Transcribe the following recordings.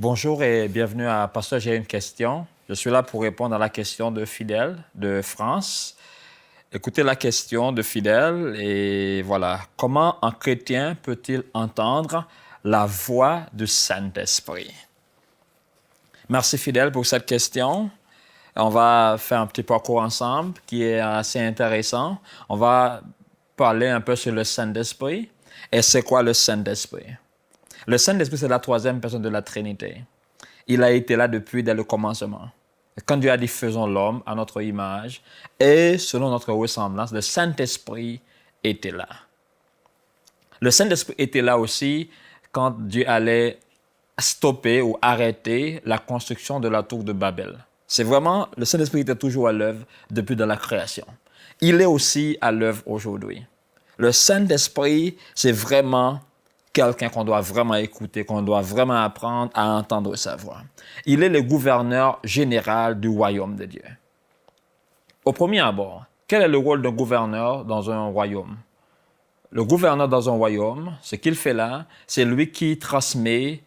Bonjour et bienvenue à Pasteur, j'ai une question. Je suis là pour répondre à la question de Fidèle de France. Écoutez la question de Fidèle et voilà. Comment un chrétien peut-il entendre la voix du Saint-Esprit? Merci Fidèle pour cette question. On va faire un petit parcours ensemble qui est assez intéressant. On va parler un peu sur le Saint-Esprit. Et c'est quoi le Saint-Esprit? Le Saint-Esprit, c'est la troisième personne de la Trinité. Il a été là depuis dès le commencement. Quand Dieu a dit faisons l'homme à notre image et selon notre ressemblance, le Saint-Esprit était là. Le Saint-Esprit était là aussi quand Dieu allait stopper ou arrêter la construction de la tour de Babel. C'est vraiment, le Saint-Esprit était toujours à l'œuvre depuis dans la création. Il est aussi à l'œuvre aujourd'hui. Le Saint-Esprit, c'est vraiment quelqu'un qu'on doit vraiment écouter, qu'on doit vraiment apprendre à entendre sa voix. Il est le gouverneur général du royaume de Dieu. Au premier abord, quel est le rôle d'un gouverneur dans un royaume? Le gouverneur dans un royaume, ce qu'il fait là, c'est lui qui transmet,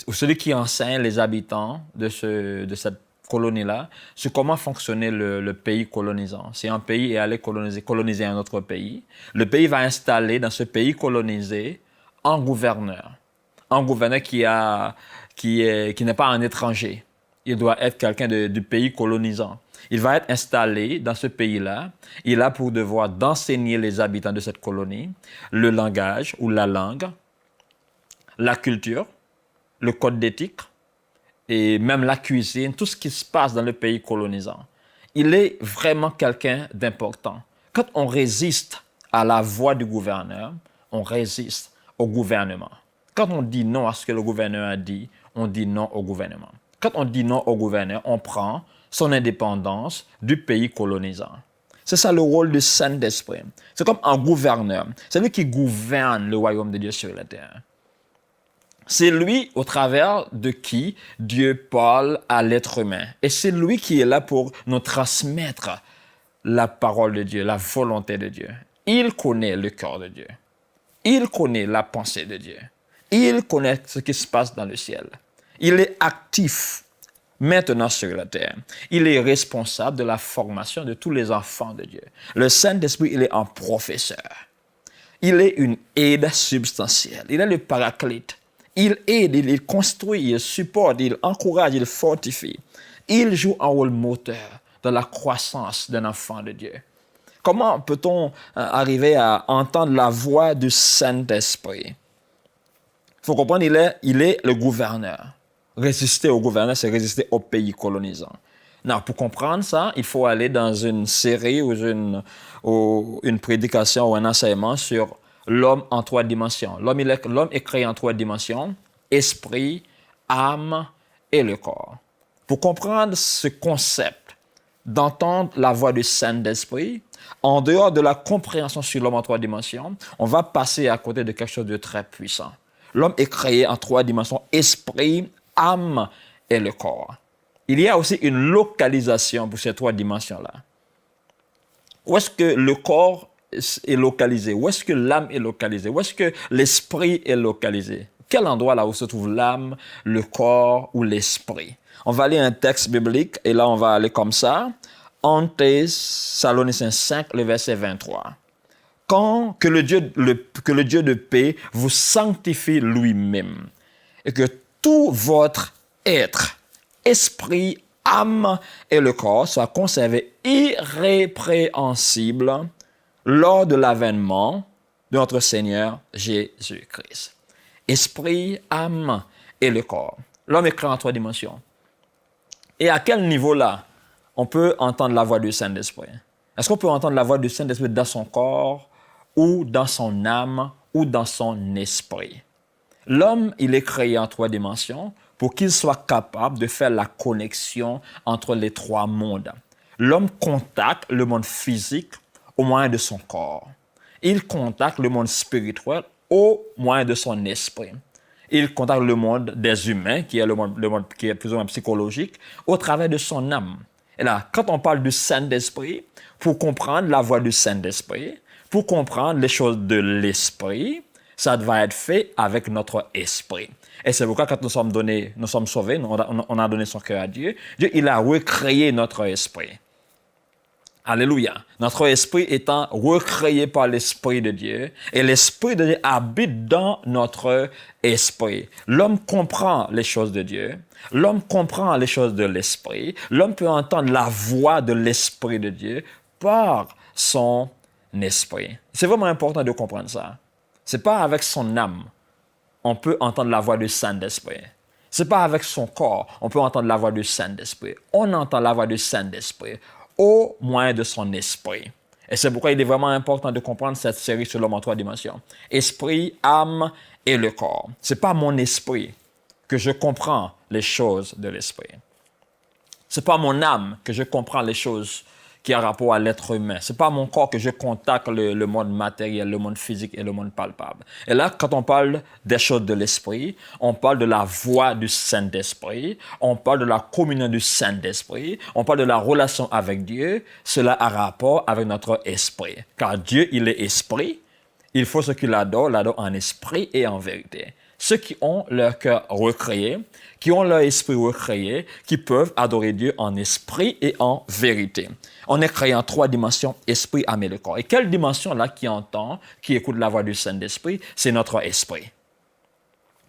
ou celui qui enseigne les habitants de cette colonie-là sur comment fonctionnait le pays colonisant. Si un pays est allé coloniser un autre pays, le pays va installer dans ce pays colonisé un gouverneur qui n'est pas un étranger. Il doit être quelqu'un du pays colonisant. Il va être installé dans ce pays-là. Il a pour devoir d'enseigner les habitants de cette colonie le langage ou la langue, la culture, le code d'éthique et même la cuisine, tout ce qui se passe dans le pays colonisant. Il est vraiment quelqu'un d'important. Quand on résiste à la voix du gouverneur, on résiste au gouvernement. Quand on dit non à ce que le gouverneur a dit, on dit non au gouvernement. Quand on dit non au gouverneur, on prend son indépendance du pays colonisant. C'est ça le rôle du Saint-Esprit. C'est comme un gouverneur. C'est lui qui gouverne le royaume de Dieu sur la terre. C'est lui au travers de qui Dieu parle à l'être humain. Et c'est lui qui est là pour nous transmettre la parole de Dieu, la volonté de Dieu. Il connaît le cœur de Dieu. Il connaît la pensée de Dieu. Il connaît ce qui se passe dans le ciel. Il est actif maintenant sur la terre. Il est responsable de la formation de tous les enfants de Dieu. Le Saint-Esprit, il est un professeur. Il est une aide substantielle. Il est le paraclète. Il aide, il construit, il supporte, il encourage, il fortifie. Il joue un rôle moteur dans la croissance d'un enfant de Dieu. Comment peut-on arriver à entendre la voix du Saint-Esprit? Il faut comprendre, il est le gouverneur. Résister au gouverneur, c'est résister au pays colonisant. Non, pour comprendre ça, il faut aller dans une série ou une prédication ou un enseignement sur l'homme en trois dimensions. L'homme est créé en trois dimensions, esprit, âme et le corps. Pour comprendre ce concept d'entendre la voix du Saint-Esprit, en dehors de la compréhension sur l'homme en trois dimensions, on va passer à côté de quelque chose de très puissant. L'homme est créé en trois dimensions, esprit, âme et le corps. Il y a aussi une localisation pour ces trois dimensions-là. Où est-ce que le corps est localisé? Où est-ce que l'âme est localisée? Où est-ce que l'esprit est localisé? Quel endroit là où se trouve l'âme, le corps ou l'esprit? On va lire un texte biblique et là on va aller comme ça. En Thessaloniciens 5, le verset 23. Que le Dieu de paix vous sanctifie lui-même et que tout votre être, esprit, âme et le corps soient conservés irrépréhensibles lors de l'avènement de notre Seigneur Jésus-Christ. Esprit, âme et le corps. L'homme est créé en trois dimensions. Et à quel niveau-là on peut entendre la voix du Saint-Esprit? Est-ce qu'on peut entendre la voix du Saint-Esprit dans son corps ou dans son âme ou dans son esprit? L'homme, il est créé en trois dimensions pour qu'il soit capable de faire la connexion entre les trois mondes. L'homme contacte le monde physique au moyen de son corps. Il contacte le monde spirituel au moyen de son esprit. Il contacte le monde des humains, qui est le monde qui est plus ou moins psychologique, au travers de son âme. Et là, quand on parle du Saint-Esprit, pour comprendre la voix du Saint-Esprit, pour comprendre les choses de l'esprit, ça va être fait avec notre esprit. Et c'est pourquoi quand nous sommes sauvés, on a donné son cœur à Dieu, Dieu, il a recréé notre esprit. Alléluia. Notre esprit étant recréé par l'Esprit de Dieu et l'Esprit de Dieu habite dans notre esprit. L'homme comprend les choses de Dieu. L'homme comprend les choses de l'Esprit. L'homme peut entendre la voix de l'Esprit de Dieu par son esprit. C'est vraiment important de comprendre ça. C'est pas avec son âme on peut entendre la voix du Saint-Esprit. C'est pas avec son corps on peut entendre la voix du Saint-Esprit. On entend la voix du Saint-Esprit au moyen de son esprit. Et c'est pourquoi il est vraiment important de comprendre cette série sur l'homme en 3 dimensions. Esprit, âme et le corps. C'est pas mon esprit que je comprends les choses de l'esprit. C'est pas mon âme que je comprends les choses qui ont rapport à l'être humain. C'est pas mon corps que je contacte le monde matériel, le monde physique et le monde palpable. Et là, quand on parle des choses de l'esprit, on parle de la voix du Saint-Esprit, on parle de la communion du Saint-Esprit, on parle de la relation avec Dieu. Cela a rapport avec notre esprit. Car Dieu, il est esprit. Il faut ceux qui l'adorent en esprit et en vérité. Ceux qui ont leur cœur recréé, qui ont leur esprit recréé, qui peuvent adorer Dieu en esprit et en vérité. On est créé en 3 dimensions, esprit, âme et le corps. Et quelle dimension là qui entend, qui écoute la voix du Saint-Esprit? C'est notre esprit.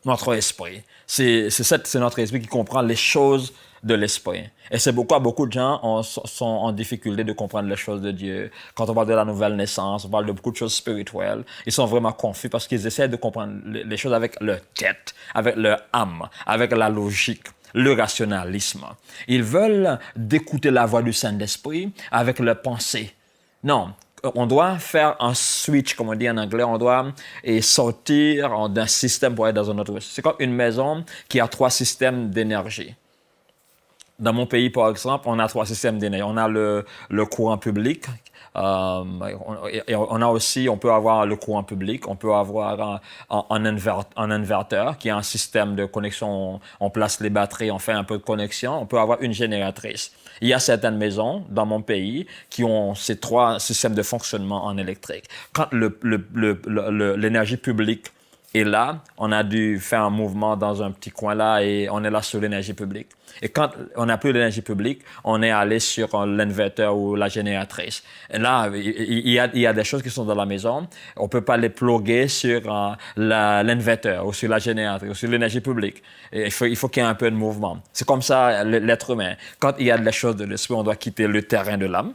Notre esprit. C'est notre esprit qui comprend les choses de l'esprit. Et c'est pourquoi beaucoup de gens sont en difficulté de comprendre les choses de Dieu. Quand on parle de la nouvelle naissance, on parle de beaucoup de choses spirituelles. Ils sont vraiment confus parce qu'ils essaient de comprendre les choses avec leur tête, avec leur âme, avec la logique, le rationalisme. Ils veulent d'écouter la voix du Saint-Esprit avec leur pensée. Non, on doit faire un switch, comme on dit en anglais, on doit sortir d'un système pour être dans un autre. C'est comme une maison qui a 3 systèmes d'énergie. Dans mon pays, par exemple, on a 3 systèmes d'énergie. On a le courant public. On peut avoir le courant public. On peut avoir un inverteur qui est un système de connexion. On place les batteries, on fait un peu de connexion. On peut avoir une génératrice. Il y a certaines maisons dans mon pays qui ont ces 3 systèmes de fonctionnement en électrique. Quand l'énergie publique est là, on a dû faire un mouvement dans un petit coin là et on est là sur l'énergie publique. Et quand on n'a plus l'énergie publique, on est allé sur l'inverteur ou la génératrice. Et là, il y a des choses qui sont dans la maison. On ne peut pas les plugger sur l'inverteur ou sur la génératrice ou sur l'énergie publique. Et il faut qu'il y ait un peu de mouvement. C'est comme ça l'être humain. Quand il y a des choses de l'esprit, on doit quitter le terrain de l'âme.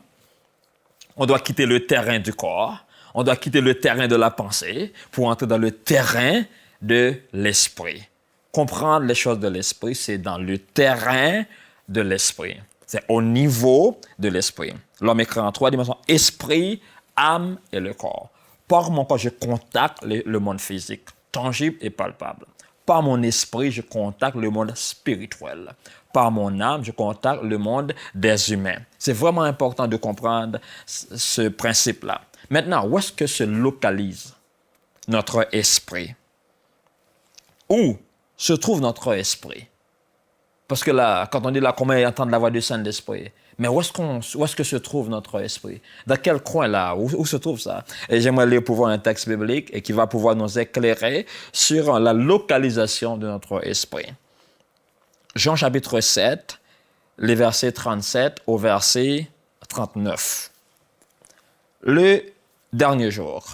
On doit quitter le terrain du corps. On doit quitter le terrain de la pensée pour entrer dans le terrain de l'esprit. Comprendre les choses de l'esprit, c'est dans le terrain de l'esprit. C'est au niveau de l'esprit. L'homme est créé en 3 dimensions, esprit, âme et le corps. Par mon corps, je contacte le monde physique, tangible et palpable. Par mon esprit, je contacte le monde spirituel. Par mon âme, je contacte le monde des humains. C'est vraiment important de comprendre ce principe-là. Maintenant, où est-ce que se localise notre esprit? Où se trouve notre esprit? Parce que là, quand on dit là, comment entendre la voix du Saint-Esprit? Mais où est-ce que se trouve notre esprit? Dans quel coin là? Où se trouve ça? Et j'aimerais lire pour voir un texte biblique et qui va pouvoir nous éclairer sur la localisation de notre esprit. Jean chapitre 7, les versets 37 au verset 39. Le dernier jour,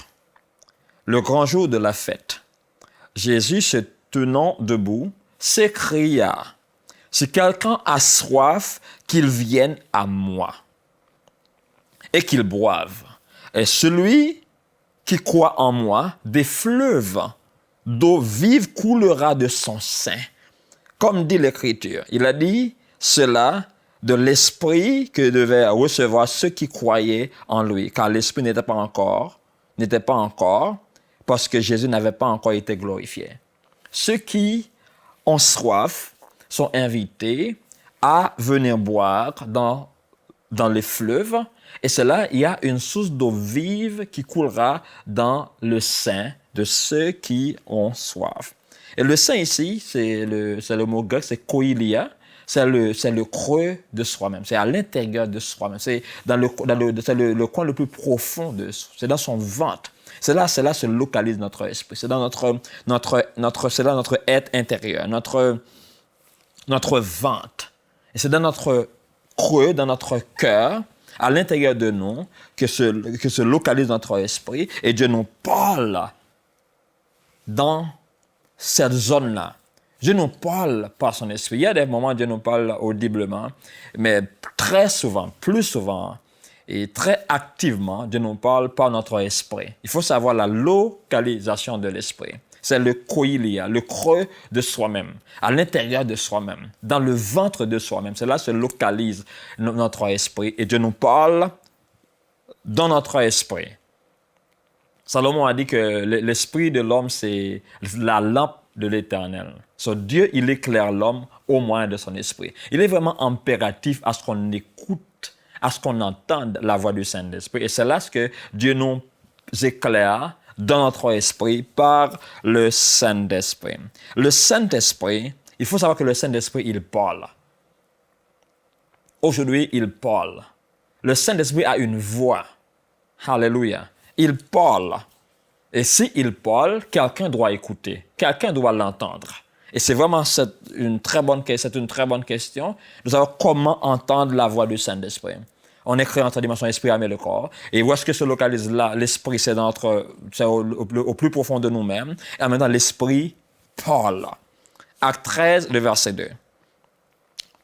le grand jour de la fête, Jésus se tenant debout, s'écria, « Si quelqu'un a soif, qu'il vienne à moi et qu'il boive. Et celui qui croit en moi, des fleuves d'eau vive coulera de son sein. » Comme dit l'Écriture, il a dit cela de l'Esprit que devaient recevoir ceux qui croyaient en lui, car l'Esprit n'était pas encore, parce que Jésus n'avait pas encore été glorifié. Ceux qui ont soif sont invités à venir boire dans les fleuves, et cela, il y a une source d'eau vive qui coulera dans le sein de ceux qui ont soif. Et le sein ici, c'est le mot grec, c'est koilia. C'est le creux de soi-même. C'est à l'intérieur de soi-même. C'est le coin le plus profond c'est dans son ventre. C'est là se localise notre esprit. C'est dans c'est dans notre être intérieur, notre ventre. Et c'est dans notre creux, dans notre cœur, à l'intérieur de nous, que se localise notre esprit. Et Dieu nous parle dans cette zone-là. Dieu nous parle par son esprit. Il y a des moments où Dieu nous parle audiblement, mais très souvent, plus souvent, et très activement, Dieu nous parle par notre esprit. Il faut savoir la localisation de l'esprit. C'est le koilia, le creux de soi-même, à l'intérieur de soi-même, dans le ventre de soi-même. C'est là que se localise notre esprit. Et Dieu nous parle dans notre esprit. Salomon a dit que l'esprit de l'homme, c'est la lampe de l'Éternel. Dieu, il éclaire l'homme au moyen de son esprit. Il est vraiment impératif à ce qu'on écoute, à ce qu'on entende la voix du Saint-Esprit. Et c'est là ce que Dieu nous éclaire dans notre esprit par le Saint-Esprit. Le Saint-Esprit, il faut savoir que le Saint-Esprit, il parle. Aujourd'hui, il parle. Le Saint-Esprit a une voix. Alléluia. Il parle. Et s'il parle, quelqu'un doit écouter. Quelqu'un doit l'entendre. Et c'est vraiment une très bonne question de savoir comment entendre la voix du Saint-Esprit. On est créé entre la dimension esprit, âme et le corps. Et où est-ce que se localise là? L'esprit, c'est au plus profond de nous-mêmes. Et en même temps, l'esprit parle. Acte 13, le verset 2.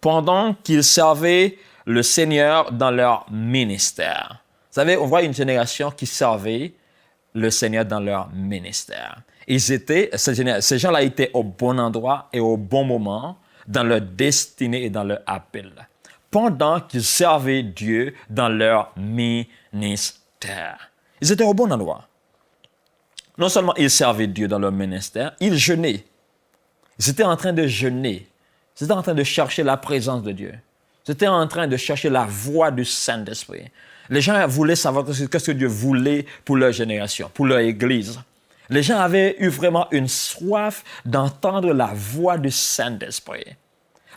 Pendant qu'ils servaient le Seigneur dans leur ministère. Vous savez, on voit une génération qui servait le Seigneur dans leur ministère. Ces gens-là étaient au bon endroit et au bon moment dans leur destinée et dans leur appel. Pendant qu'ils servaient Dieu dans leur ministère. Ils étaient au bon endroit. Non seulement ils servaient Dieu dans leur ministère, ils jeûnaient. Ils étaient en train de jeûner. Ils étaient en train de chercher la présence de Dieu. Ils étaient en train de chercher la voix du Saint-Esprit. Les gens voulaient savoir qu'est-ce que Dieu voulait pour leur génération, pour leur Église. Les gens avaient eu vraiment une soif d'entendre la voix du Saint-Esprit.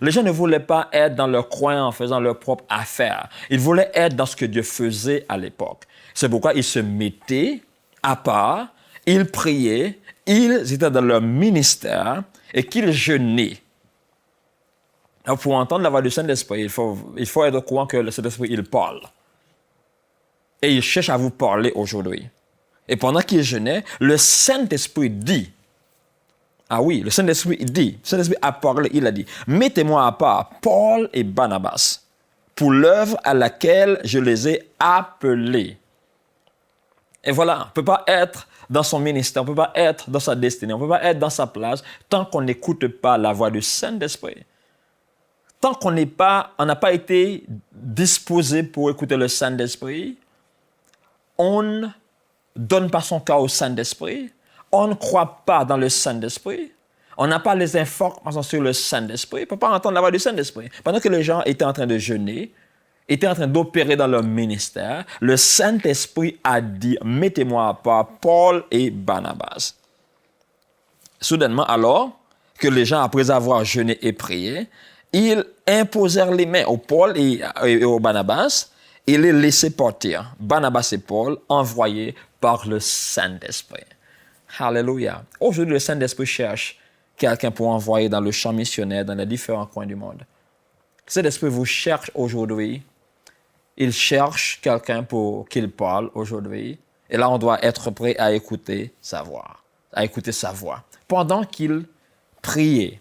Les gens ne voulaient pas être dans leur coin en faisant leurs propres affaires. Ils voulaient être dans ce que Dieu faisait à l'époque. C'est pourquoi ils se mettaient à part, ils priaient, ils étaient dans leur ministère et qu'ils jeûnaient. Alors pour entendre la voix du Saint-Esprit, il faut être au courant que le Saint-Esprit, il parle. Et il cherche à vous parler aujourd'hui. Et pendant qu'il jeûnait, le Saint-Esprit dit, ah oui, le Saint-Esprit dit, le Saint-Esprit a parlé, il a dit, mettez-moi à part Paul et Barnabas pour l'œuvre à laquelle je les ai appelés. Et voilà, on ne peut pas être dans son ministère, on ne peut pas être dans sa destinée, on ne peut pas être dans sa place tant qu'on n'écoute pas la voix du Saint-Esprit. Tant qu'on n'a pas été disposé pour écouter le Saint-Esprit, on ne donne pas son cœur au Saint-Esprit, on ne croit pas dans le Saint-Esprit, on n'a pas les informations sur le Saint-Esprit, on ne peut pas entendre la voix du Saint-Esprit. Pendant que les gens étaient en train de jeûner, étaient en train d'opérer dans leur ministère, le Saint-Esprit a dit, mettez-moi à part Paul et Barnabas. Soudainement, alors que les gens, après avoir jeûné et prié, ils imposèrent les mains au Paul et au Barnabas et les laissaient partir. Barnabas et Paul envoyés par le Saint-Esprit. Alléluia. Aujourd'hui, le Saint-Esprit cherche quelqu'un pour envoyer dans le champ missionnaire, dans les différents coins du monde. Le Saint-Esprit vous cherche aujourd'hui. Il cherche quelqu'un pour qu'il parle aujourd'hui. Et là, on doit être prêt à écouter sa voix. Pendant qu'il priait,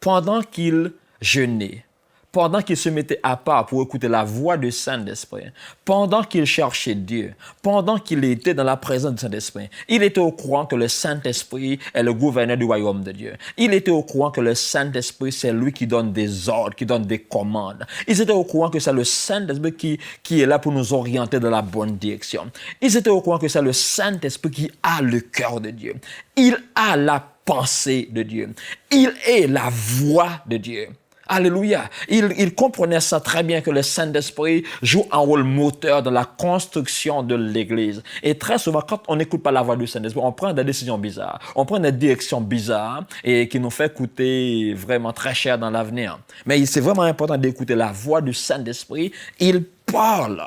pendant qu'il jeûnait, pendant qu'il se mettait à part pour écouter la voix du Saint-Esprit, pendant qu'il cherchait Dieu, pendant qu'il était dans la présence du Saint-Esprit, il était au courant que le Saint-Esprit est le gouverneur du royaume de Dieu. Il était au courant que le Saint-Esprit, c'est lui qui donne des ordres, qui donne des commandes. Ils étaient au courant que c'est le Saint-Esprit qui est là pour nous orienter dans la bonne direction. Ils étaient au courant que c'est le Saint-Esprit qui a le cœur de Dieu. Il a la pensée de Dieu. Il est la voix de Dieu. Alléluia. Il comprenait ça très bien que le Saint-Esprit joue un rôle moteur dans la construction de l'Église. Et très souvent, quand on n'écoute pas la voix du Saint-Esprit, on prend des décisions bizarres. On prend des directions bizarres et qui nous fait coûter vraiment très cher dans l'avenir. Mais c'est vraiment important d'écouter la voix du Saint-Esprit. Il parle.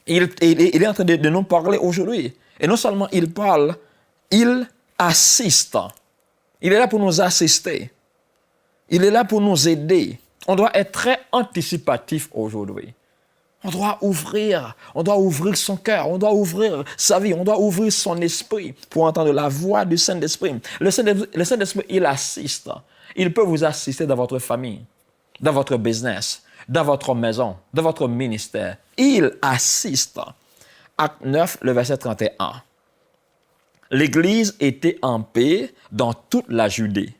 Il est en train de nous parler aujourd'hui. Et non seulement il parle, il assiste. Il est là pour nous assister. Il est là pour nous aider. On doit être très anticipatif aujourd'hui. On doit ouvrir son cœur, on doit ouvrir sa vie, on doit ouvrir son esprit pour entendre la voix du Saint-Esprit. Le Saint-Esprit, il assiste. Il peut vous assister dans votre famille, dans votre business, dans votre maison, dans votre ministère. Il assiste. Acte 9, le verset 31. L'Église était en paix dans toute la Judée,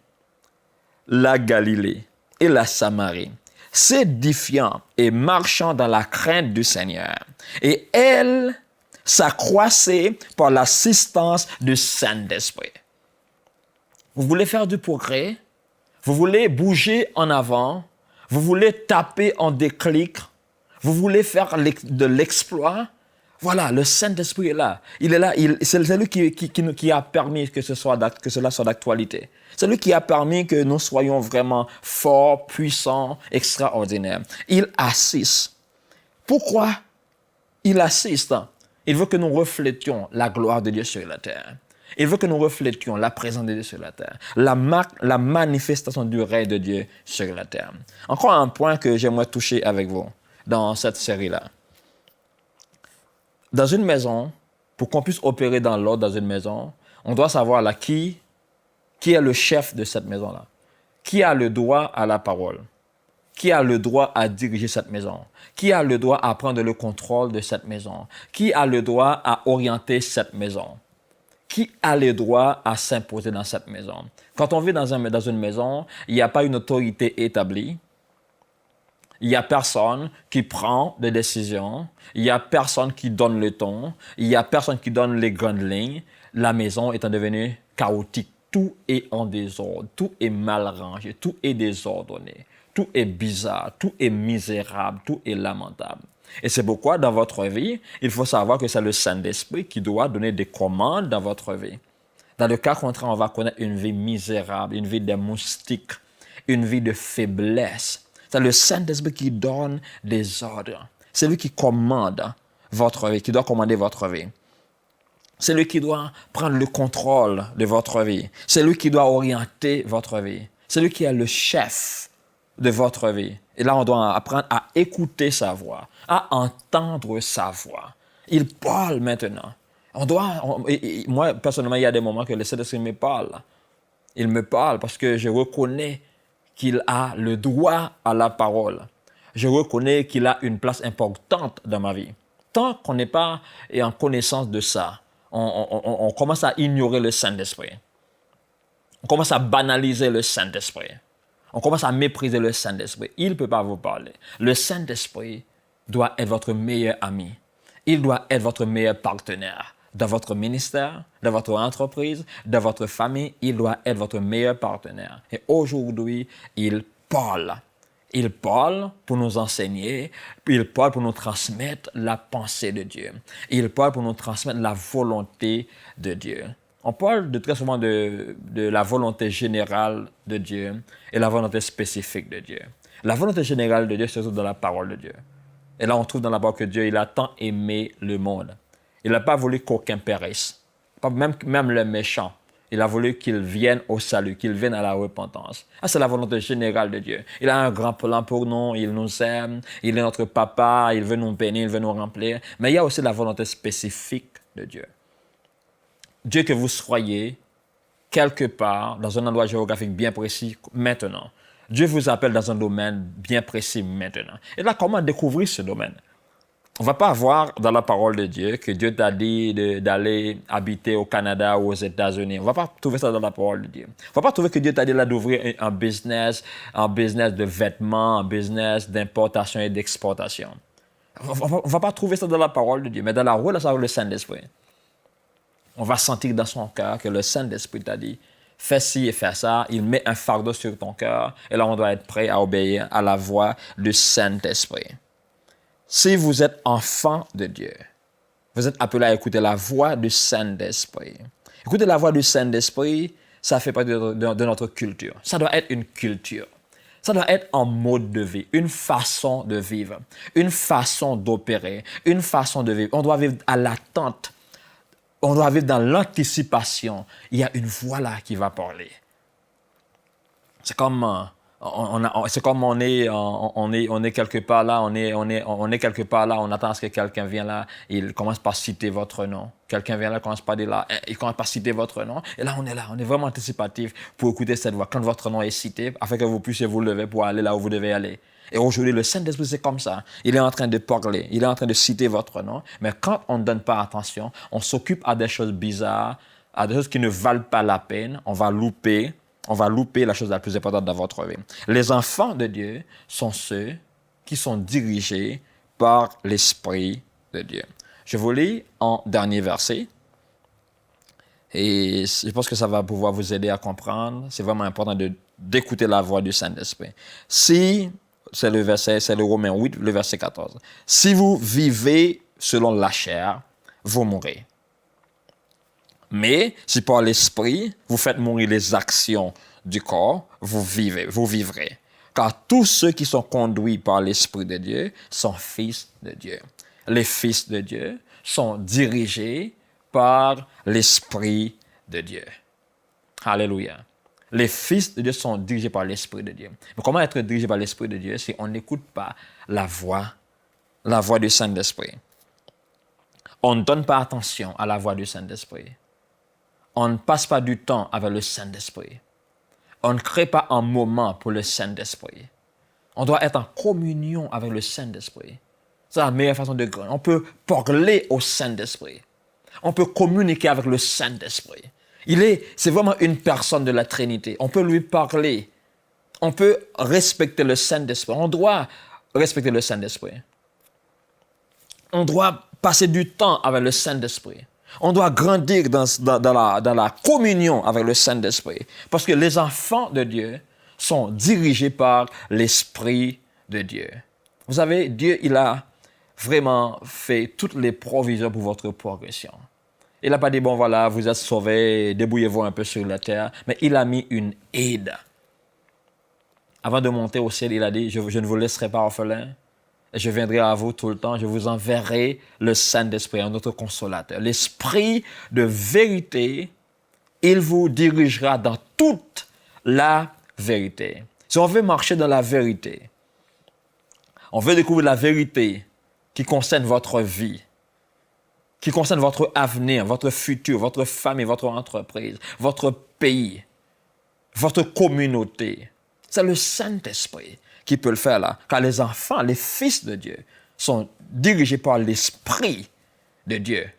la Galilée et la Samarie, s'édifiant et marchant dans la crainte du Seigneur. Et elle s'accroissait par l'assistance du Saint-Esprit. Vous voulez faire du progrès? Vous voulez bouger en avant? Vous voulez taper en déclic? Vous voulez faire de l'exploit? Voilà, le Saint-Esprit est là. Il est là. C'est lui qui a permis que cela soit d'actualité. C'est lui qui a permis que nous soyons vraiment forts, puissants, extraordinaires. Il assiste. Pourquoi il assiste? Il veut que nous reflétions la gloire de Dieu sur la terre. Il veut que nous reflétions la présence de Dieu sur la terre. La manifestation du règne de Dieu sur la terre. Encore un point que j'aimerais toucher avec vous dans cette série-là. Dans une maison, pour qu'on puisse opérer dans l'ordre dans une maison, on doit savoir là qui est le chef de cette maison-là. Qui a le droit à la parole? Qui a le droit à diriger cette maison? Qui a le droit à prendre le contrôle de cette maison? Qui a le droit à orienter cette maison? Qui a le droit à s'imposer dans cette maison? Quand on vit dans une maison, il n'y a pas une autorité établie. Il n'y a personne qui prend des décisions. Il n'y a personne qui donne le ton. Il n'y a personne qui donne les grandes lignes. La maison étant devenue chaotique. Tout est en désordre. Tout est mal rangé. Tout est désordonné. Tout est bizarre. Tout est misérable. Tout est lamentable. Et c'est pourquoi, dans votre vie, il faut savoir que c'est le Saint-Esprit qui doit donner des commandes dans votre vie. Dans le cas contraire, on va connaître une vie misérable, une vie de moustique, une vie de faiblesse. C'est le Saint-Esprit qui donne des ordres. C'est lui qui commande votre vie, qui doit commander votre vie. C'est lui qui doit prendre le contrôle de votre vie. C'est lui qui doit orienter votre vie. C'est lui qui est le chef de votre vie. Et là, on doit apprendre à écouter sa voix, à entendre sa voix. Il parle maintenant. Moi, personnellement, il y a des moments que le Saint-Esprit me parle. Il me parle parce que je reconnais qu'il a le droit à la parole. Je reconnais qu'il a une place importante dans ma vie. Tant qu'on n'est pas en connaissance de ça, on commence à ignorer le Saint-Esprit. On commence à banaliser le Saint-Esprit. On commence à mépriser le Saint-Esprit. Il ne peut pas vous parler. Le Saint-Esprit doit être votre meilleur ami. Il doit être votre meilleur partenaire. Dans votre ministère, dans votre entreprise, dans votre famille, il doit être votre meilleur partenaire. Et aujourd'hui, il parle. Il parle pour nous enseigner, il parle pour nous transmettre la pensée de Dieu. Il parle pour nous transmettre la volonté de Dieu. On parle très souvent de la volonté générale de Dieu et la volonté spécifique de Dieu. La volonté générale de Dieu se trouve dans la parole de Dieu. Et là, on trouve dans la parole que Dieu, il a tant aimé le monde. Il n'a pas voulu qu'aucun périsse, même le méchant. Il a voulu qu'il vienne au salut, qu'il vienne à la repentance. Ah, c'est la volonté générale de Dieu. Il a un grand plan pour nous, il nous aime, il est notre papa, il veut nous bénir, il veut nous remplir. Mais il y a aussi la volonté spécifique de Dieu. Dieu que vous soyez quelque part, dans un endroit géographique bien précis, maintenant. Dieu vous appelle dans un domaine bien précis maintenant. Et là, comment découvrir ce domaine? On ne va pas voir dans la parole de Dieu que Dieu t'a dit d'aller habiter au Canada ou aux États-Unis. On ne va pas trouver ça dans la parole de Dieu. On ne va pas trouver que Dieu t'a dit là d'ouvrir un business de vêtements, un business d'importation et d'exportation. On ne va pas trouver ça dans la parole de Dieu, mais dans la relation avec le Saint-Esprit. On va sentir dans son cœur que le Saint-Esprit t'a dit fais ci et fais ça. Il met un fardeau sur ton cœur. Et là, on doit être prêt à obéir à la voix du Saint-Esprit. Si vous êtes enfant de Dieu, vous êtes appelé à écouter la voix du Saint-Esprit. Écouter la voix du Saint-Esprit, ça fait partie de notre culture. Ça doit être une culture. Ça doit être un mode de vie, une façon de vivre, une façon d'opérer, une façon de vivre. On doit vivre à l'attente. On doit vivre dans l'anticipation. Il y a une voix là qui va parler. C'est comme on est quelque part là, on est quelque part là, on attend à ce que quelqu'un vienne là, et il commence par citer votre nom. Quelqu'un vient là, commence par dire là, il commence par citer votre nom. Et là, on est vraiment anticipatif pour écouter cette voix. Quand votre nom est cité, afin que vous puissiez vous lever pour aller là où vous devez aller. Et aujourd'hui, le Saint-Esprit, c'est comme ça. Il est en train de parler, il est en train de citer votre nom. Mais quand on ne donne pas attention, on s'occupe à des choses bizarres, à des choses qui ne valent pas la peine, on va louper la chose la plus importante dans votre vie. Les enfants de Dieu sont ceux qui sont dirigés par l'Esprit de Dieu. Je vous lis en dernier verset. Et je pense que ça va pouvoir vous aider à comprendre. C'est vraiment important d'écouter la voix du Saint-Esprit. Si, c'est le Romains 8, le verset 14. Si vous vivez selon la chair, vous mourrez. Mais si par l'Esprit, vous faites mourir les actions du corps, vous vivrez. Car tous ceux qui sont conduits par l'Esprit de Dieu sont fils de Dieu. Les fils de Dieu sont dirigés par l'Esprit de Dieu. Alléluia. Les fils de Dieu sont dirigés par l'Esprit de Dieu. Mais comment être dirigé par l'Esprit de Dieu si on n'écoute pas la voix du Saint-Esprit? On ne donne pas attention à la voix du Saint-Esprit. On ne passe pas du temps avec le Saint-Esprit. On ne crée pas un moment pour le Saint-Esprit. On doit être en communion avec le Saint-Esprit. C'est la meilleure façon de grandir. On peut parler au Saint-Esprit. On peut communiquer avec le Saint-Esprit. C'est vraiment une personne de la Trinité. On peut lui parler. On peut respecter le Saint-Esprit. On doit respecter le Saint-Esprit. On doit passer du temps avec le Saint-Esprit. On doit grandir dans la communion avec le Saint-Esprit. Parce que les enfants de Dieu sont dirigés par l'Esprit de Dieu. Vous savez, Dieu, il a vraiment fait toutes les provisions pour votre progression. Il n'a pas dit, bon voilà, vous êtes sauvés, débrouillez-vous un peu sur la terre. Mais il a mis une aide. Avant de monter au ciel, il a dit, je ne vous laisserai pas orphelin. Je viendrai à vous tout le temps, je vous enverrai le Saint-Esprit, un autre consolateur. L'Esprit de vérité, il vous dirigera dans toute la vérité. Si on veut marcher dans la vérité, on veut découvrir la vérité qui concerne votre vie, qui concerne votre avenir, votre futur, votre famille, votre entreprise, votre pays, votre communauté. C'est le Saint-Esprit qui peut le faire là. Car les enfants, les fils de Dieu sont dirigés par l'Esprit de Dieu.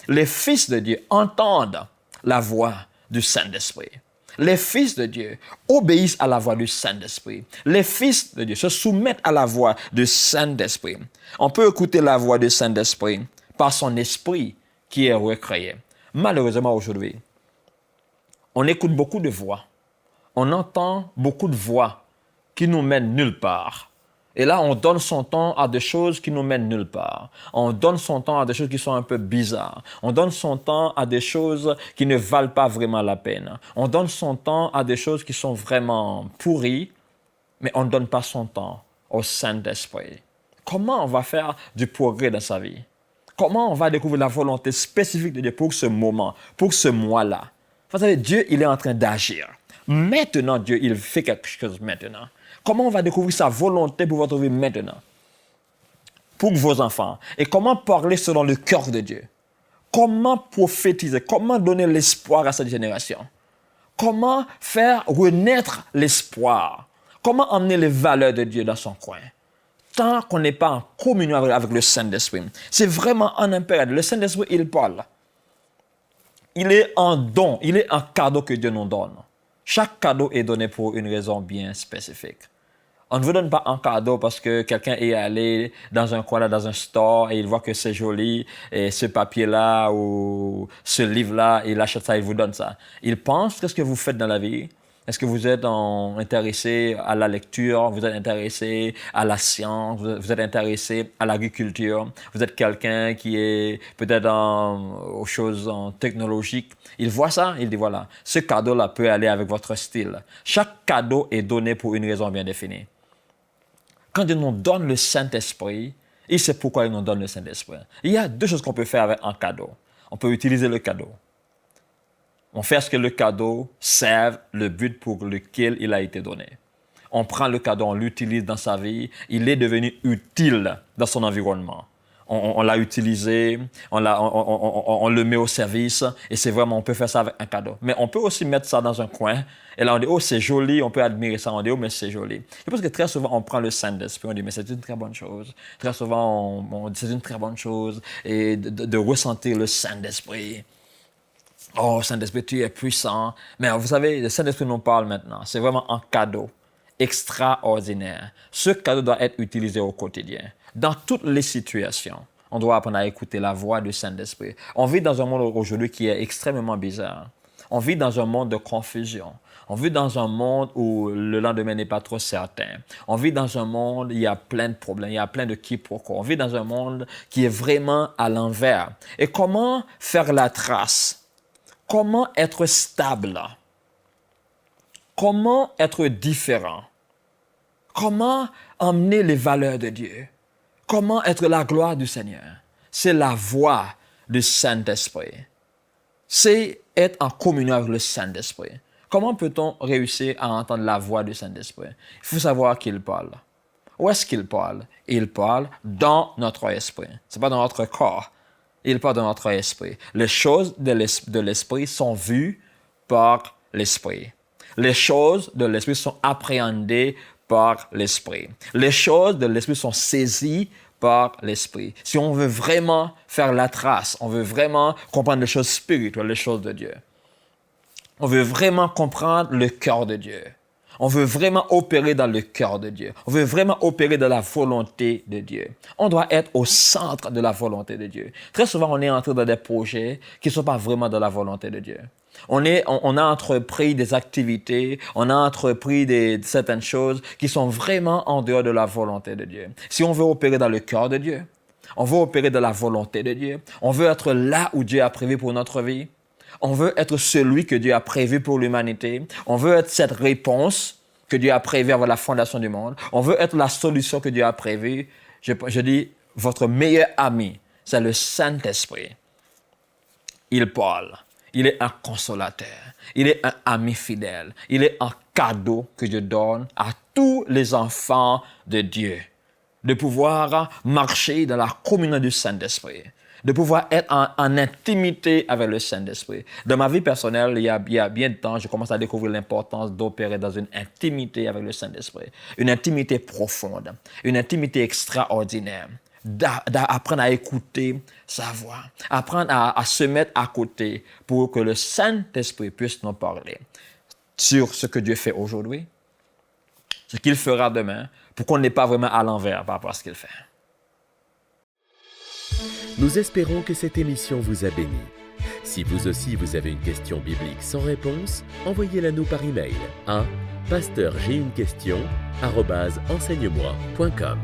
Les fils de Dieu entendent la voix du Saint-Esprit. Les fils de Dieu obéissent à la voix du Saint-Esprit. Les fils de Dieu se soumettent à la voix du Saint-Esprit. On peut écouter la voix du Saint-Esprit par son esprit qui est recréé. Malheureusement aujourd'hui, on écoute beaucoup de voix. On entend beaucoup de voix qui nous mènent nulle part. Et là, on donne son temps à des choses qui nous mènent nulle part. On donne son temps à des choses qui sont un peu bizarres. On donne son temps à des choses qui ne valent pas vraiment la peine. On donne son temps à des choses qui sont vraiment pourries, mais on ne donne pas son temps au Saint-Esprit. Comment on va faire du progrès dans sa vie? Comment on va découvrir la volonté spécifique de Dieu pour ce moment, pour ce mois-là? Vous savez, Dieu, il est en train d'agir. Maintenant, Dieu, il fait quelque chose maintenant. Comment on va découvrir sa volonté pour votre vie maintenant? Pour vos enfants. Et comment parler selon le cœur de Dieu? Comment prophétiser? Comment donner l'espoir à cette génération? Comment faire renaître l'espoir? Comment emmener les valeurs de Dieu dans son coin? Tant qu'on n'est pas en communion avec le Saint-Esprit. C'est vraiment un impératif. Le Saint-Esprit, il parle. Il est un don, il est un cadeau que Dieu nous donne. Chaque cadeau est donné pour une raison bien spécifique. On ne vous donne pas un cadeau parce que quelqu'un est allé dans un coin, là, dans un store, et il voit que c'est joli, et ce papier-là ou ce livre-là, il achète ça, il vous donne ça. Il pense que ce que vous faites dans la vie, Est-ce que vous êtes intéressé à la lecture, vous êtes intéressé à la science, vous êtes intéressé à l'agriculture, vous êtes quelqu'un qui est peut-être aux choses technologiques. Il voit ça, il dit voilà, ce cadeau-là peut aller avec votre style. Chaque cadeau est donné pour une raison bien définie. Quand Dieu nous donne le Saint-Esprit, il sait pourquoi il nous donne le Saint-Esprit. Il y a deux choses qu'on peut faire avec un cadeau. On peut utiliser le cadeau. On fait ce que le cadeau serve le but pour lequel il a été donné. On prend le cadeau, on l'utilise dans sa vie, il est devenu utile dans son environnement. On l'a utilisé, on le met au service, et c'est vraiment, on peut faire ça avec un cadeau. Mais on peut aussi mettre ça dans un coin, et là on dit, oh c'est joli, on peut admirer ça, on dit, oh mais c'est joli. Je pense que très souvent on prend le Saint-Esprit, on dit, mais c'est une très bonne chose. Très souvent on dit, c'est une très bonne chose, et de ressentir le Saint-Esprit. Oh, Saint-Esprit, tu es puissant. Mais vous savez, le Saint-Esprit nous parle maintenant. C'est vraiment un cadeau extraordinaire. Ce cadeau doit être utilisé au quotidien. Dans toutes les situations, on doit apprendre à écouter la voix du Saint-Esprit. On vit dans un monde aujourd'hui qui est extrêmement bizarre. On vit dans un monde de confusion. On vit dans un monde où le lendemain n'est pas trop certain. On vit dans un monde où il y a plein de problèmes, il y a plein de quiproquos. On vit dans un monde qui est vraiment à l'envers. Et comment faire la trace? Comment être stable? Comment être différent? Comment emmener les valeurs de Dieu? Comment être la gloire du Seigneur? C'est la voix du Saint-Esprit. C'est être en communion avec le Saint-Esprit. Comment peut-on réussir à entendre la voix du Saint-Esprit? Il faut savoir qu'il parle. Où est-ce qu'il parle? Il parle dans notre esprit. Ce n'est pas dans notre corps. Il parle dans notre esprit. Les choses de l'esprit sont vues par l'esprit. Les choses de l'esprit sont appréhendées par l'esprit. Les choses de l'esprit sont saisies par l'esprit. Si on veut vraiment faire la trace, on veut vraiment comprendre les choses spirituelles, les choses de Dieu. On veut vraiment comprendre le cœur de Dieu. On veut vraiment opérer dans le cœur de Dieu. On veut vraiment opérer dans la volonté de Dieu. On doit être au centre de la volonté de Dieu. Très souvent, on est entré dans des projets qui ne sont pas vraiment dans la volonté de Dieu. On a entrepris des activités, on a entrepris certaines choses qui sont vraiment en dehors de la volonté de Dieu. Si on veut opérer dans le cœur de Dieu, on veut opérer dans la volonté de Dieu, on veut être là où Dieu a prévu pour notre vie, on veut être celui que Dieu a prévu pour l'humanité. On veut être cette réponse que Dieu a prévue avant la fondation du monde. On veut être la solution que Dieu a prévue. Je dis, votre meilleur ami, c'est le Saint-Esprit. Il parle. Il est un consolateur. Il est un ami fidèle. Il est un cadeau que Dieu donne à tous les enfants de Dieu. De pouvoir marcher dans la communion du Saint-Esprit. De pouvoir être en intimité avec le Saint-Esprit. Dans ma vie personnelle, il y a bien de temps, je commence à découvrir l'importance d'opérer dans une intimité avec le Saint-Esprit. Une intimité profonde, une intimité extraordinaire. D'apprendre à écouter sa voix. Apprendre à se mettre à côté pour que le Saint-Esprit puisse nous parler sur ce que Dieu fait aujourd'hui, ce qu'il fera demain, pour qu'on n'ait pas vraiment à l'envers par rapport à ce qu'il fait. Nous espérons que cette émission vous a béni. Si vous aussi vous avez une question biblique sans réponse, envoyez-la nous par email à pasteurj'aiunequestion@enseigne-moi.com.